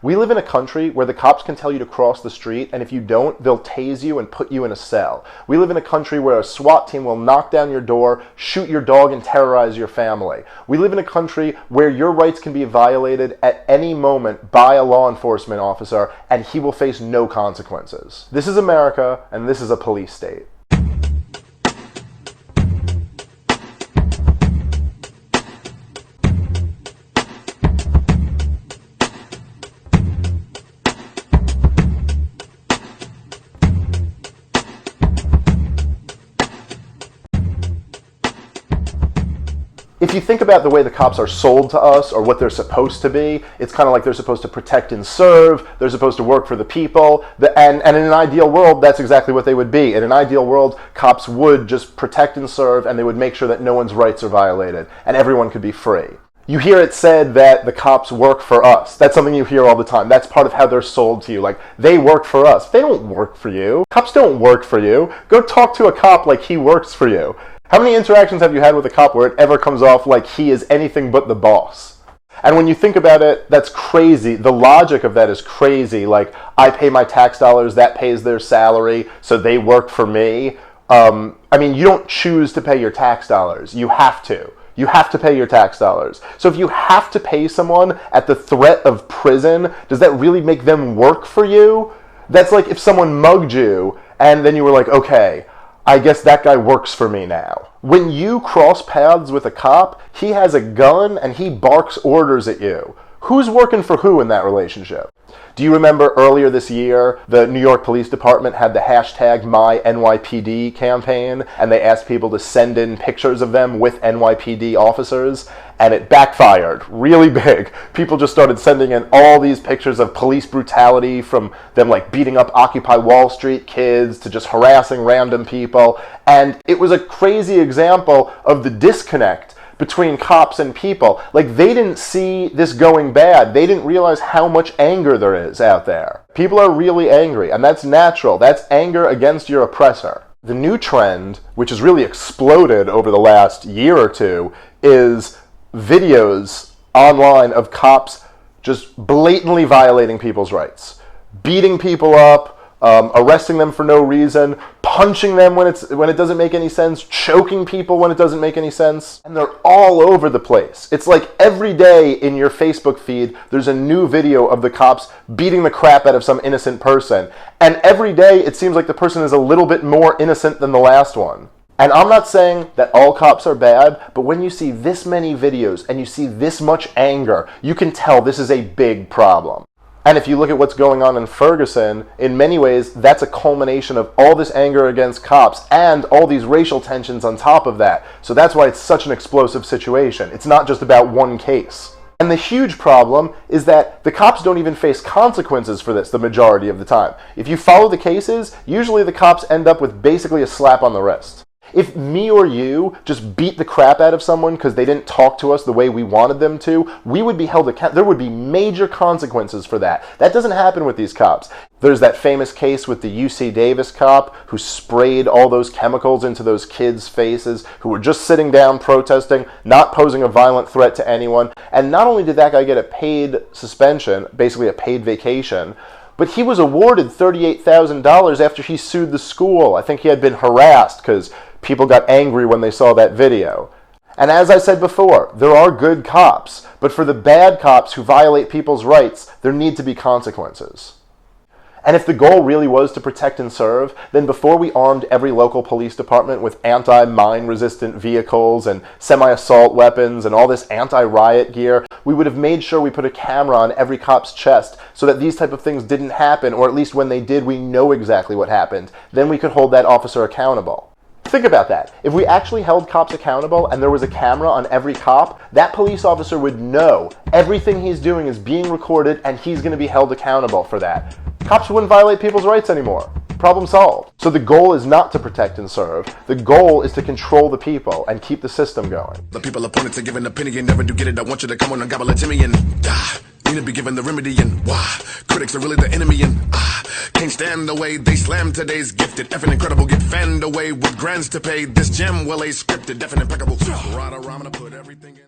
We live in a country where the cops can tell you to cross the street, and if you don't, they'll tase you and put you in a cell. We live in a country where a SWAT team will knock down your door, shoot your dog, and terrorize your family. We live in a country where your rights can be violated at any moment by a law enforcement officer, and he will face no consequences. This is America, and this is a police state. If you think about the way the cops are sold to us or what they're supposed to be, it's kind of like they're supposed to protect and serve, they're supposed to work for the people, and in an ideal world, that's exactly what they would be. In an ideal world, cops would just protect and serve, and they would make sure that no one's rights are violated, and everyone could be free. You hear it said that the cops work for us. That's something you hear all the time. That's part of how they're sold to you. Like, they work for us. They don't work for you. Cops don't work for you. Go talk to a cop like he works for you. How many interactions have you had with a cop where it ever comes off like he is anything but the boss? And when you think about it, that's crazy. The logic of that is crazy. Like, I pay my tax dollars, that pays their salary, so they work for me. I mean, you don't choose to pay your tax dollars. You have to. You have to pay your tax dollars. So if you have to pay someone at the threat of prison, does that really make them work for you? That's like if someone mugged you and then you were like, okay, I guess that guy works for me now. When you cross paths with a cop, he has a gun and he barks orders at you. Who's working for who in that relationship? Do you remember earlier this year, the New York Police Department had the hashtag MyNYPD campaign, and they asked people to send in pictures of them with NYPD officers, and it backfired really big. People just started sending in all these pictures of police brutality, from them like beating up Occupy Wall Street kids to just harassing random people, and it was a crazy example of the disconnect between cops and people. Like, they didn't see this going bad. They didn't realize how much anger there is out there. People are really angry, and that's natural. That's anger against your oppressor. The new trend, which has really exploded over the last year or two, is videos online of cops just blatantly violating people's rights. Beating people up, arresting them for no reason, punching them when it doesn't make any sense, choking people when it doesn't make any sense. And they're all over the place. It's like every day in your Facebook feed, there's a new video of the cops beating the crap out of some innocent person. And every day, it seems like the person is a little bit more innocent than the last one. And I'm not saying that all cops are bad, but when you see this many videos and you see this much anger, you can tell this is a big problem. And if you look at what's going on in Ferguson, in many ways, that's a culmination of all this anger against cops and all these racial tensions on top of that. So that's why it's such an explosive situation. It's not just about one case. And the huge problem is that the cops don't even face consequences for this the majority of the time. If you follow the cases, usually the cops end up with basically a slap on the wrist. If me or you just beat the crap out of someone because they didn't talk to us the way we wanted them to, we would be held accountable. There would be major consequences for that. That doesn't happen with these cops. There's that famous case with the UC Davis cop who sprayed all those chemicals into those kids' faces who were just sitting down protesting, not posing a violent threat to anyone. And not only did that guy get a paid suspension, basically a paid vacation, but he was awarded $38,000 after he sued the school. I think he had been harassed because people got angry when they saw that video. And as I said before, there are good cops, but for the bad cops who violate people's rights, there need to be consequences. And if the goal really was to protect and serve, then before we armed every local police department with anti-mine resistant vehicles and semi-assault weapons and all this anti-riot gear, we would have made sure we put a camera on every cop's chest so that these type of things didn't happen, or at least when they did, we know exactly what happened. Then we could hold that officer accountable. Think about that. If we actually held cops accountable and there was a camera on every cop, that police officer would know everything he's doing is being recorded and he's going to be held accountable for that. Cops wouldn't violate people's rights anymore. Problem solved. So the goal is not to protect and serve. The goal is to control the people and keep the system going. The people opponent to give an opinion, never do get it. I want you to come on and gobble it to me and need to be given the remedy and critics are really the enemy and can't stand the way they slam today's gifted. Effing incredible, get fanned away with grants to pay. This gem, well, a scripted, deaf and impeccable. Right around, I'm gonna put everything in.